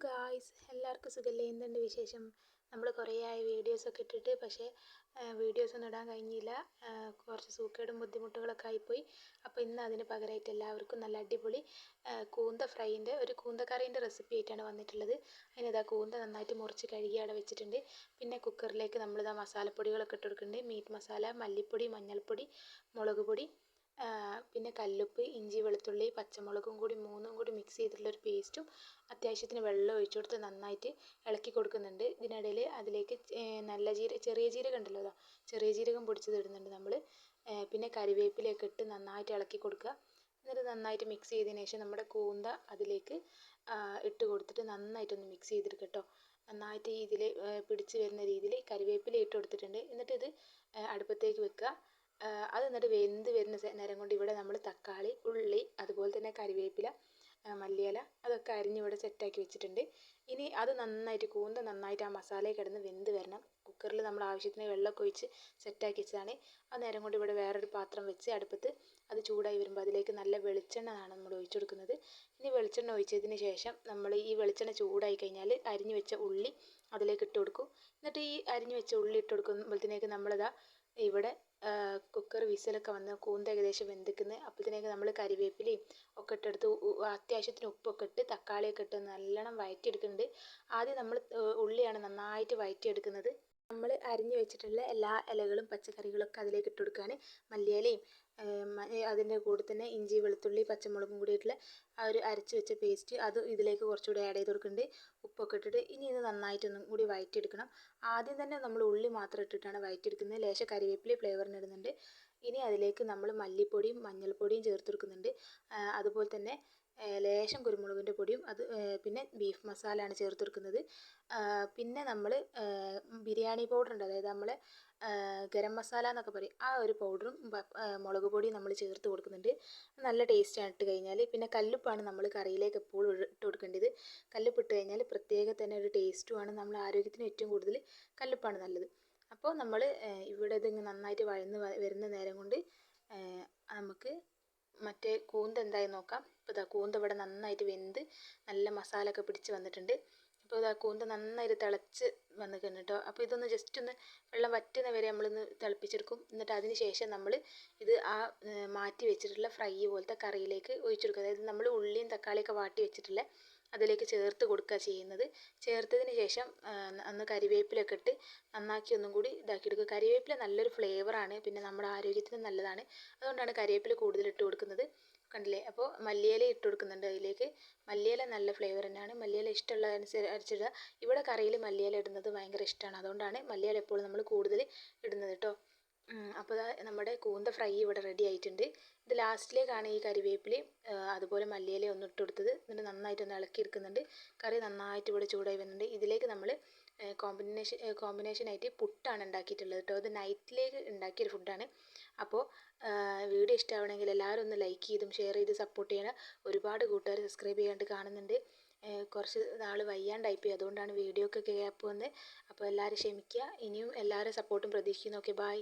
Guys, എല്ലാവർക്കും സുഖല്ലേ? എന്തുണ്ട് വിശേഷം? നമ്മൾ കുറേ ആയി വീഡിയോസൊക്കെ ഇട്ടിട്ട്, പക്ഷേ വീഡിയോസൊന്നും ഇടാൻ കഴിഞ്ഞില്ല. കുറച്ച് സൂക്കേടും ബുദ്ധിമുട്ടുകളൊക്കെ ആയിപ്പോയി. അപ്പോൾ ഇന്ന് അതിന് പകരമായിട്ട് എല്ലാവർക്കും നല്ല അടിപൊളി കൂന്ത ഫ്രൈൻ്റെ ഒരു കൂന്തക്കറീൻ്റെ റെസിപ്പി ആയിട്ടാണ് വന്നിട്ടുള്ളത്. അതിനിതാ കൂന്ത നന്നായിട്ട് മുറിച്ച് കഴുകി അവിടെ വെച്ചിട്ടുണ്ട്. പിന്നെ കുക്കറിലേക്ക് നമ്മളിതാ മസാലപ്പൊടികളൊക്കെ ഇട്ട് കൊടുക്കുന്നുണ്ട്. മീറ്റ് മസാല, മല്ലിപ്പൊടി, മഞ്ഞൾപ്പൊടി, മുളക് പൊടി, പിന്നെ കല്ലുപ്പ്, ഇഞ്ചി, വെളുത്തുള്ളി, പച്ചമുളകും കൂടി മൂന്നും കൂടി മിക്സ് ചെയ്തിട്ടുള്ളൊരു പേസ്റ്റും, അത്യാവശ്യത്തിന് വെള്ളം ഒഴിച്ചു കൊടുത്ത് നന്നായിട്ട് ഇളക്കി കൊടുക്കുന്നുണ്ട്. ഇതിനിടയിൽ അതിലേക്ക് ചെറിയ ജീരകം ഉണ്ടല്ലോ, ചെറിയ ജീരകം പൊടിച്ചത് ഇടുന്നുണ്ട് നമ്മൾ. പിന്നെ കറിവേപ്പിലയൊക്കെ ഇട്ട് നന്നായിട്ട് ഇളക്കി കൊടുക്കുക. എന്നിട്ട് നന്നായിട്ട് മിക്സ് ചെയ്തതിന് ശേഷം നമ്മുടെ കൂന്ത അതിലേക്ക് ഇട്ട് കൊടുത്തിട്ട് നന്നായിട്ടൊന്ന് മിക്സ് ചെയ്തെടുക്കുക കേട്ടോ. നന്നായിട്ട് ഇതിൽ പിടിച്ച് വരുന്ന രീതിയിൽ കറിവേപ്പില ഇട്ട് കൊടുത്തിട്ടുണ്ട്. എന്നിട്ട് ഇത് അടുപ്പത്തേക്ക് വെക്കുക. അത് എന്നിട്ട് വെന്ത് വരുന്ന നേരം കൊണ്ട് ഇവിടെ നമ്മൾ തക്കാളി, ഉള്ളി, അതുപോലെ തന്നെ കറിവേപ്പില, മല്ലിയില അതൊക്കെ അരിഞ്ഞ് ഇവിടെ സെറ്റാക്കി വെച്ചിട്ടുണ്ട്. ഇനി അത് കൂന്ത നന്നായിട്ട് ആ മസാലയിൽ കിടന്ന് വെന്ത് വരണം. കുക്കറിൽ നമ്മൾ ആവശ്യത്തിന് വെള്ളമൊക്കെ ഒഴിച്ച് സെറ്റാക്കി വെച്ചതാണ്. ആ നേരം കൊണ്ട് ഇവിടെ വേറൊരു പാത്രം വെച്ച് അടുപ്പത്ത് അത് ചൂടായി വരുമ്പോൾ അതിലേക്ക് നല്ല വെളിച്ചെണ്ണ ആണ് നമ്മൾ ഒഴിച്ചു കൊടുക്കുന്നത്. ഇനി വെളിച്ചെണ്ണ ഒഴിച്ചതിന് ശേഷം നമ്മൾ ഈ വെളിച്ചെണ്ണ ചൂടായി കഴിഞ്ഞാൽ അരിഞ്ഞു വെച്ച ഉള്ളി അതിലേക്ക് ഇട്ട് കൊടുക്കും. എന്നിട്ട് ഈ അരിഞ്ഞു വെച്ച ഉള്ളി ഇട്ട് കൊടുക്കുമ്പോഴത്തേക്ക് നമ്മളിതാ ഇവിടെ കുക്കർ വിസിലൊക്കെ വന്ന് കൂന്ത ഏകദേശം വെന്തിക്കുന്നത്. അപ്പോഴത്തേക്ക് നമ്മൾ കറിവേപ്പിലയും ഒക്കെ ഇട്ടെടുത്ത് അത്യാവശ്യത്തിന് ഉപ്പൊക്കെ ഇട്ട് തക്കാളിയൊക്കെ ഇട്ട് നല്ലോണം വഴറ്റിയെടുക്കുന്നുണ്ട്. ആദ്യം നമ്മൾ ഉള്ളിയാണ് നന്നായിട്ട് വഴറ്റിയെടുക്കുന്നത്. നമ്മൾ അരിഞ്ഞു വെച്ചിട്ടുള്ള എല്ലാ ഇലകളും പച്ചക്കറികളൊക്കെ അതിലേക്ക് ഇട്ട് കൊടുക്കുകയാണ്. മല്ലിയിലയും അതിൻ്റെ കൂടെ തന്നെ ഇഞ്ചി, വെളുത്തുള്ളി, പച്ചമുളകും കൂടിയിട്ടുള്ള ആ ഒരു അരച്ച് വെച്ച പേസ്റ്റ് അത് ഇതിലേക്ക് കുറച്ചുകൂടി ആഡ് ചെയ്ത് കൊടുക്കുന്നുണ്ട്. ഉപ്പൊക്കെ ഇട്ടിട്ട് ഇനി ഇത് നന്നായിട്ടൊന്നും കൂടി വഴറ്റിയെടുക്കണം. ആദ്യം തന്നെ നമ്മൾ ഉള്ളി മാത്രം ഇട്ടിട്ടാണ് വഴറ്റിയെടുക്കുന്നത്. ലേശം കറിവേപ്പില ഫ്ലേവറിന് ഇടുന്നുണ്ട്. ഇനി അതിലേക്ക് നമ്മൾ മല്ലിപ്പൊടിയും മഞ്ഞൾപ്പൊടിയും ചേർത്ത് കൊടുക്കുന്നുണ്ട്. അതുപോലെ തന്നെ ലേശം കുരുമുളകിൻ്റെ പൊടിയും പിന്നെ ബീഫ് മസാല ആണ് ചേർത്ത് കൊടുക്കുന്നത്. പിന്നെ നമ്മൾ ബിരിയാണി പൗഡർ ഉണ്ട്, അതായത് നമ്മൾ ഗരം മസാല എന്നൊക്കെ പറയും, ആ ഒരു പൗഡറും മുളക് പൊടിയും നമ്മൾ ചേർത്ത് കൊടുക്കുന്നുണ്ട്. നല്ല ടേസ്റ്റാണ് ഇട്ട് കഴിഞ്ഞാൽ. പിന്നെ കല്ലുപ്പാണ് നമ്മൾ കറിയിലേക്ക് എപ്പോഴും ഇട്ട് കൊടുക്കേണ്ടത്. കല്ലുപ്പ് ഇട്ട് കഴിഞ്ഞാൽ പ്രത്യേക തന്നെ ഒരു ടേസ്റ്റുമാണ്. നമ്മൾ ആരോഗ്യത്തിന് ഏറ്റവും കൂടുതൽ കല്ലുപ്പാണ് നല്ലത്. അപ്പോൾ നമ്മൾ ഇവിടെ ഇതിങ്ങനെ നന്നായിട്ട് വഴന്ന് വരുന്ന നേരം കൊണ്ട് നമുക്ക് മറ്റേ കൂന്ത എന്തായി നോക്കാം. ഇപ്പോൾ ഇതാ കൂന്ത ഇവിടെ നന്നായിട്ട് വെന്ത് നല്ല മസാല ഒക്കെ പിടിച്ച് വന്നിട്ടുണ്ട്. അപ്പോൾ ഇതാ കൂന്ത നന്നായിട്ട് തിളച്ച് വന്നിട്ടുണ്ട് കേട്ടോ. അപ്പോൾ ഇതൊന്ന് ജസ്റ്റ് ഒന്ന് വെള്ളം വറ്റുന്ന വരെ നമ്മളൊന്ന് തിളപ്പിച്ചെടുക്കും. എന്നിട്ട് അതിന് ശേഷം നമ്മൾ ഇത് മാറ്റി വെച്ചിട്ടുള്ള ഫ്രൈ പോലത്തെ കറിയിലേക്ക് ഒഴിച്ചു കൊടുക്കുക. അതായത് നമ്മൾ ഉള്ളിയും തക്കാളിയൊക്കെ വാട്ടി വെച്ചിട്ടുള്ള അതിലേക്ക് ചേർത്ത് കൊടുക്കുക ചെയ്യുന്നത്. ചേർത്തതിന് ശേഷം ഒന്ന് കരിവേപ്പിലൊക്കെ ഇട്ട് നന്നാക്കി ഒന്നും കൂടി ഇതാക്കിയെടുക്കുക. കരിവേപ്പില നല്ലൊരു ഫ്ലേവറാണ്, പിന്നെ നമ്മുടെ ആരോഗ്യത്തിന് നല്ലതാണ്. അതുകൊണ്ടാണ് കരിവേപ്പില കൂടുതൽ ഇട്ട് കൊടുക്കുന്നത്. കണ്ടില്ലേ? അപ്പോൾ മല്ലിയില ഇട്ട് കൊടുക്കുന്നുണ്ട് അതിലേക്ക്. മല്ലിയില നല്ല ഫ്ലേവർ തന്നെയാണ്. മല്ലിയില ഇഷ്ടമുള്ള അനുസരിച്ചിടുക. ഇവിടെ കറിയിൽ മല്ലിയില ഇടുന്നത് ഭയങ്കര ഇഷ്ടമാണ്, അതുകൊണ്ടാണ് മല്ലിയില എപ്പോഴും നമ്മൾ കൂടുതൽ ഇടുന്നത് കേട്ടോ. അപ്പോൾ നമ്മുടെ കൂന്ത ഫ്രൈ ഇവിടെ റെഡി ആയിട്ടുണ്ട്. ഇത് ലാസ്റ്റിലേക്കാണ് ഈ കരിവേപ്പിലയും അതുപോലെ മല്ലിയിലയും ഒന്ന് ഇട്ട് കൊടുത്തത്. എന്നിട്ട് നന്നായിട്ടൊന്ന് ഇളക്കി എടുക്കുന്നുണ്ട്. കറി നന്നായിട്ട് ഇവിടെ ചൂടായി വരുന്നുണ്ട്. ഇതിലേക്ക് നമ്മൾ കോമ്പിനേഷനായിട്ട് പുട്ടാണ് ഉണ്ടാക്കിയിട്ടുള്ളത് കേട്ടോ. അത് നൈറ്റിലേക്ക് ഉണ്ടാക്കിയൊരു ഫുഡാണ്. അപ്പോൾ വീഡിയോ ഇഷ്ടമാവണമെങ്കിൽ എല്ലാവരും ഒന്ന് ലൈക്ക് ചെയ്തും ഷെയർ ചെയ്ത് സപ്പോർട്ട് ചെയ്യണം. ഒരുപാട് കൂട്ടുകാർ സബ്സ്ക്രൈബ് ചെയ്യാണ്ട് കാണുന്നുണ്ട്. കുറച്ച് നാൾ വയ്യാണ്ടായിപ്പോയി, അതുകൊണ്ടാണ് വീഡിയോക്കൊക്കെ ഗ്യാപ്പ് വന്നത്. അപ്പോൾ എല്ലാവരും ക്ഷമിക്കുക. ഇനിയും എല്ലാവരും സപ്പോർട്ടും പ്രതീക്ഷിക്കുന്നു. Okay, by.